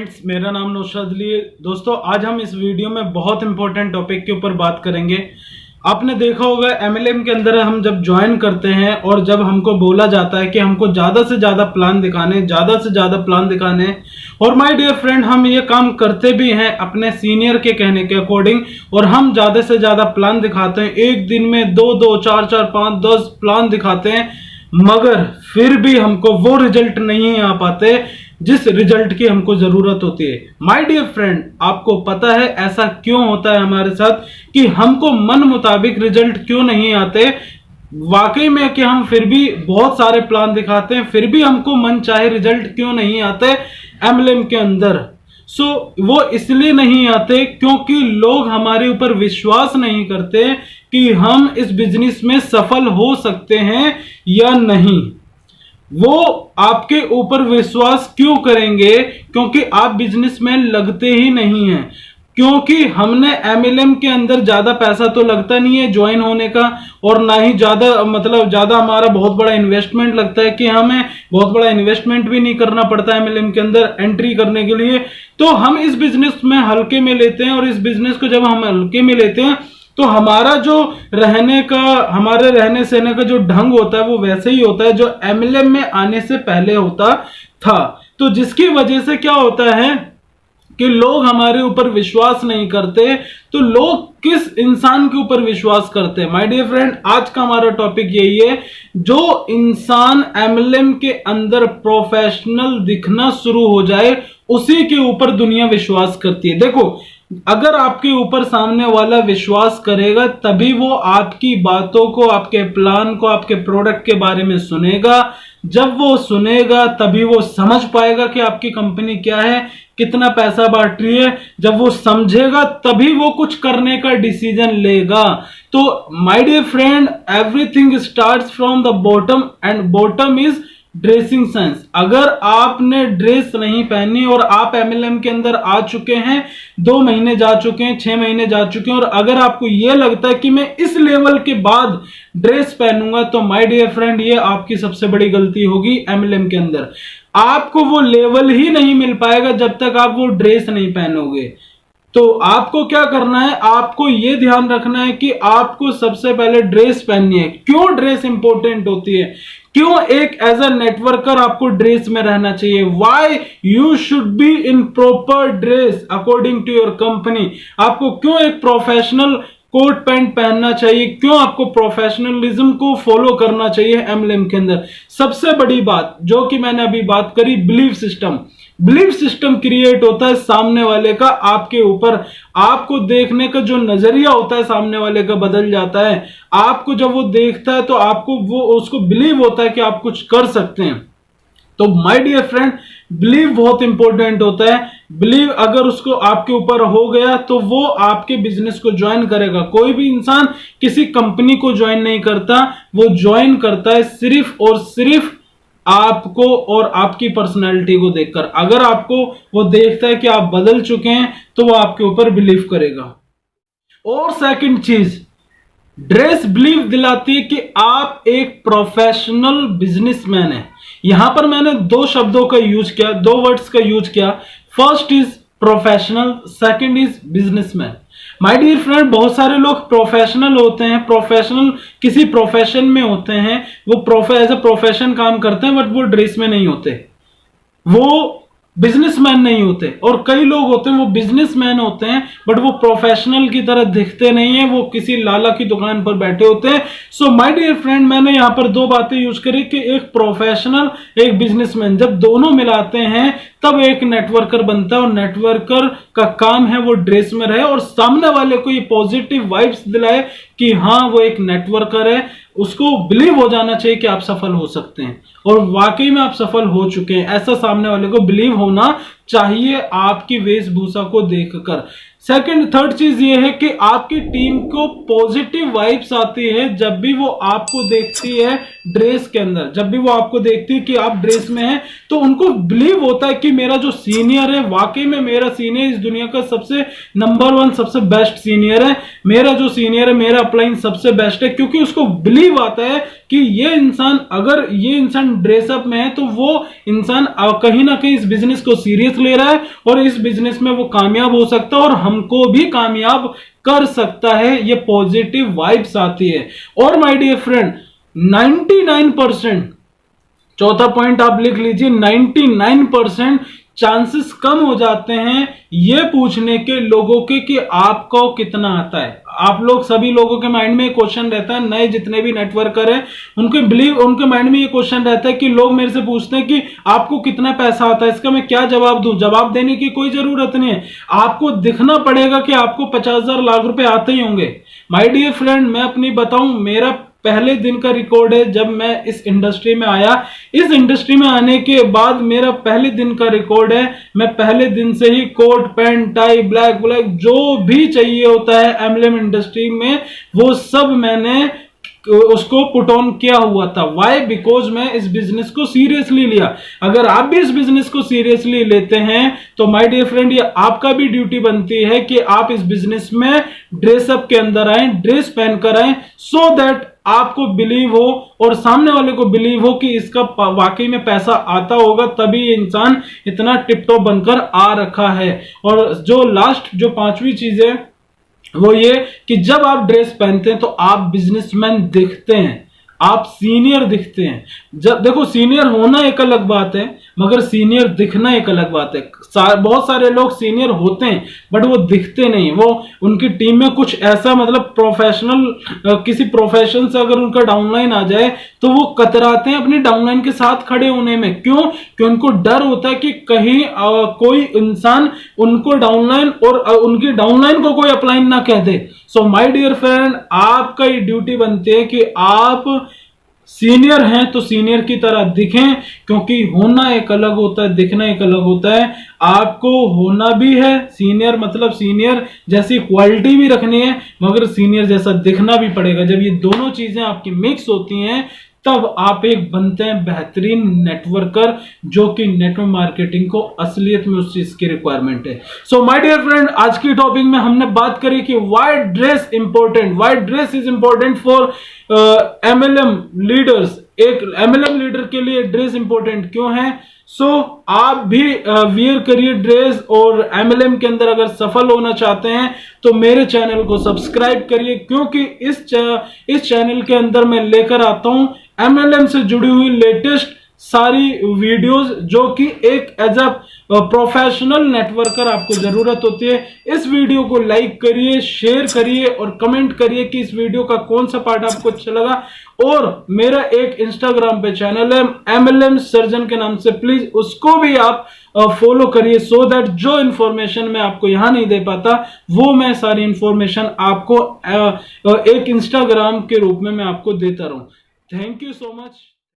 Friends, मेरा नाम नौशाद अली है। दोस्तों, आज हम इस वीडियो में बहुत इंपॉर्टेंट टॉपिक के ऊपर बात करेंगे। आपने देखा होगा MLM के अंदर हम जब ज्वाइन करते हैं और जब हमको बोला जाता है कि हमको ज्यादा से ज्यादा प्लान दिखाने और माय डियर फ्रेंड, हम ये काम करते भी हैं अपने सीनियर के कहने के अकॉर्डिंग, और हम ज्यादा से ज्यादा प्लान दिखाते हैं। एक दिन में 2-2, 4-4, 5, 10 प्लान दिखाते हैं, मगर फिर भी हमको वो रिजल्ट नहीं आ पाते जिस रिजल्ट की हमको जरूरत होती है। माय डियर फ्रेंड, आपको पता है ऐसा क्यों होता है हमारे साथ कि हमको मन मुताबिक रिजल्ट क्यों नहीं आते? वाकई में कि हम फिर भी बहुत सारे प्लान दिखाते हैं, फिर भी हमको मन चाहे रिजल्ट क्यों नहीं आते MLM के अंदर? वो इसलिए नहीं आते क्योंकि लोग हमारे ऊपर विश्वास नहीं करते कि हम इस बिजनेस में सफल हो सकते हैं या नहीं। वो आपके ऊपर विश्वास क्यों करेंगे? क्योंकि आप बिजनेस में लगते ही नहीं हैं। क्योंकि हमने MLM के अंदर ज्यादा पैसा तो लगता नहीं है ज्वाइन होने का, और ना ही ज्यादा हमारा बहुत बड़ा इन्वेस्टमेंट लगता है कि हमें बहुत बड़ा इन्वेस्टमेंट भी नहीं करना पड़ता है MLM के अंदर एंट्री करने के लिए। तो हम इस बिजनेस में हल्के में लेते हैं, और इस बिजनेस को जब हम हल्के में लेते हैं तो हमारा जो हमारे रहने सहने का जो ढंग होता है वो वैसे ही होता है जो MLM में आने से पहले होता था। तो जिसकी वजह से क्या होता है कि लोग हमारे ऊपर विश्वास नहीं करते। तो लोग किस इंसान के ऊपर विश्वास करते हैं? माय डियर फ्रेंड, आज का हमारा टॉपिक यही है, जो इंसान MLM के अंदर प्रोफेशनल दिखना शुरू हो जाए उसी के ऊपर दुनिया विश्वास करती है। देखो, अगर आपके ऊपर सामने वाला विश्वास करेगा तभी वो आपकी बातों को, आपके प्लान को, आपके प्रोडक्ट के बारे में सुनेगा। जब वो सुनेगा तभी वो समझ पाएगा कि आपकी कंपनी क्या है, कितना पैसा बांट रही है। जब वो समझेगा तभी वो कुछ करने का डिसीजन लेगा। तो my dear friend, everything starts from the bottom, and bottom is dressing sense. अगर आपने ड्रेस नहीं पहनी और आप MLM के अंदर आ चुके हैं, 2 महीने जा चुके हैं, 6 महीने जा चुके हैं, और अगर आपको यह लगता है कि मैं इस लेवल के बाद ड्रेस पहनूंगा, तो माय डियर फ्रेंड, ये आपकी सबसे बड़ी गलती होगी। MLM के अंदर आपको वो लेवल ही नहीं मिल पाएगा जब तक आप वो ड्रेस नहीं पहनोगे। तो आपको क्या करना है? आपको यह ध्यान रखना है कि आपको सबसे पहले ड्रेस पहननी है। क्यों ड्रेस इंपॉर्टेंट होती है? क्यों एक एज अ नेटवर्कर आपको ड्रेस में रहना चाहिए? Why you should be in proper dress according to your company. आपको क्यों एक प्रोफेशनल कोट पैंट पहनना चाहिए? क्यों आपको प्रोफेशनलिज्म को फॉलो करना चाहिए MLM के अंदर? सबसे बड़ी बात जो कि मैंने अभी बात करी, बिलीफ सिस्टम क्रिएट होता है सामने वाले का आपके ऊपर। आपको देखने का जो नजरिया होता है सामने वाले का बदल जाता है। आपको जब वो देखता है तो आपको वो उसको बिलीव होता है कि आप कुछ कर सकते हैं। तो माय डियर फ्रेंड, बिलीव बहुत इंपॉर्टेंट होता है। बिलीव अगर उसको आपके ऊपर हो गया तो वो आपके बिजनेस को ज्वाइन करेगा। कोई भी इंसान किसी कंपनी को ज्वाइन नहीं करता, वो ज्वाइन करता है सिर्फ और सिर्फ आपको और आपकी पर्सनैलिटी को देखकर। अगर आपको वो देखता है कि आप बदल चुके हैं तो वो आपके ऊपर बिलीव करेगा। और सेकंड चीज, ड्रेस बिलीव दिलाती है कि आप एक प्रोफेशनल बिजनेसमैन है। यहां पर मैंने 2 शब्दों का यूज किया, 2 वर्ड्स का यूज किया। First is professional, second is businessman. My dear friend, बहुत सारे लोग प्रोफेशनल होते हैं, प्रोफेशनल किसी प्रोफेशन में होते हैं, वो एज अ प्रोफेशन काम करते हैं, बट वो ड्रेस में नहीं होते, वो बिजनेसमैन नहीं होते। और कई लोग होते हैं वो बिजनेसमैन होते हैं बट वो प्रोफेशनल की तरह दिखते नहीं है, वो किसी लाला की दुकान पर बैठे होते हैं। सो माय डियर फ्रेंड, मैंने यहां पर 2 बातें यूज करी कि एक प्रोफेशनल, एक बिजनेसमैन। जब दोनों मिलाते हैं तब एक नेटवर्कर बनता है, और नेटवर्कर का काम है वो ड्रेस में रहे और सामने वाले को ये पॉजिटिव वाइब्स दिलाए कि हाँ वो एक नेटवर्कर है। उसको बिलीव हो जाना चाहिए कि आप सफल हो सकते हैं, और वाकई में आप सफल हो चुके हैं, ऐसा सामने वाले को बिलीव होना चाहिए आपकी वेशभूषा को देखकर। थर्ड चीज ये है कि आपकी टीम को पॉजिटिव वाइब्स आती है जब भी वो आपको देखती है ड्रेस के अंदर। जब भी वो आपको देखती है कि आप ड्रेस में हैं तो उनको बिलीव होता है कि मेरा जो सीनियर है, वाकई में मेरा सीनियर इस दुनिया का सबसे नंबर 1 सबसे बेस्ट सीनियर है। मेरा जो सीनियर है, मेरा अपलाइन सबसे बेस्ट है, क्योंकि उसको बिलीव आता है कि ये इंसान, अगर ये इंसान ड्रेसअप में है तो वो इंसान कहीं ना कहीं इस बिजनेस को सीरियस ले रहा है और इस बिजनेस में वो कामयाब हो सकता है और हमको भी कामयाब कर सकता है। ये पॉजिटिव वाइब्स आती है। और माय डियर फ्रेंड 99%, चौथा पॉइंट आप लिख लीजिए, 99% चांसेस कम हो जाते हैं ये पूछने के लोगों के कि आपको कितना आता है। आप लोग सभी लोगों के माइंड में ये क्वेश्चन रहता है, नए जितने भी नेटवर्कर हैं उनके माइंड में ये क्वेश्चन रहता है कि लोग मेरे से पूछते हैं कि आपको कितना पैसा आता है, इसका मैं क्या जवाब दूं। जवाब देने की कोई जरूरत नहीं है, आपको दिखना पड़ेगा कि आपको 50,000 लाख रुपए आते ही होंगे। माय डियर फ्रेंड, मैं अपनी बताऊं, मेरा पहले दिन का रिकॉर्ड है जब मैं इस इंडस्ट्री में आया। इस इंडस्ट्री में आने के बाद मेरा पहले दिन का रिकॉर्ड है, मैं पहले दिन से ही कोट पैंट टाई ब्लैक जो भी चाहिए होता है एमएलएम इंडस्ट्री में वो सब मैंने उसको पुट ऑन किया हुआ था। वाई? बिकॉज मैं इस बिजनेस को सीरियसली लिया। अगर आप भी इस बिजनेस को सीरियसली लेते हैं तो माय डियर फ्रेंड ये आपका भी ड्यूटी बनती है कि आप इस बिजनेस में ड्रेसअप के अंदर आए, ड्रेस पहनकर आए, सो दैट आपको बिलीव हो और सामने वाले को बिलीव हो कि इसका वाकई में पैसा आता होगा, तभी ये इंसान इतना टिप टॉप बनकर आ रखा है। और जो लास्ट जो पांचवी चीज है वो ये कि जब आप ड्रेस पहनते हैं तो आप बिजनेसमैन दिखते हैं, आप सीनियर दिखते हैं। जब देखो, सीनियर होना एक अलग बात है मगर सीनियर दिखना एक अलग बात है। बहुत सारे लोग सीनियर होते हैं बट वो दिखते नहीं। वो उनकी टीम में कुछ ऐसा मतलब प्रोफेशनल किसी प्रोफेशन से अगर उनका डाउनलाइन आ जाए तो वो कतराते हैं अपनी डाउनलाइन के साथ खड़े होने में। क्यों? कि उनको डर होता है कि कहीं कोई इंसान उनको डाउनलाइन और उनकी डाउनलाइन को कोई अपलाइन ना कह दे। सो माय डियर फ्रेंड, आपका ये ड्यूटी बनती है कि आप सीनियर हैं तो सीनियर की तरह दिखें, क्योंकि होना एक अलग होता है, दिखना एक अलग होता है। आपको होना भी है सीनियर, मतलब सीनियर जैसी क्वालिटी भी रखनी है मगर सीनियर जैसा दिखना भी पड़ेगा। जब ये दोनों चीजें आपकी मिक्स होती हैं तब आप एक बनते हैं बेहतरीन नेटवर्कर, जो कि नेटवर्क मार्केटिंग को असलियत में उस चीज की रिक्वायरमेंट है। सो माय डियर फ्रेंड, आज की टॉपिक में हमने बात करी कि why dress important, why dress is important for MLM leaders. एक एमएलएम लीडर के लिए ड्रेस इंपॉर्टेंट क्यों है। आप भी वियर करिए ड्रेस और एमएलएम के अंदर अगर सफल होना चाहते हैं तो मेरे चैनल को सब्सक्राइब करिए, क्योंकि इस चैनल के अंदर मैं लेकर आता हूं एमएलएम से जुड़ी हुई लेटेस्ट सारी वीडियोस, जो कि एक एज अ प्रोफेशनल नेटवर्कर आपको जरूरत होती है। इस वीडियो को लाइक करिए, शेयर करिए और कमेंट करिए कि इस वीडियो का कौन सा पार्ट आपको अच्छा लगा। और मेरा एक इंस्टाग्राम पे चैनल है एमएलएम सर्जन के नाम से, प्लीज उसको भी आप फॉलो करिए, सो दैट जो इंफॉर्मेशन मैं आपको यहां नहीं दे पाता वो मैं सारी इंफॉर्मेशन आपको एक इंस्टाग्राम के रूप में मैं आपको देता रहूं। Thank you so much.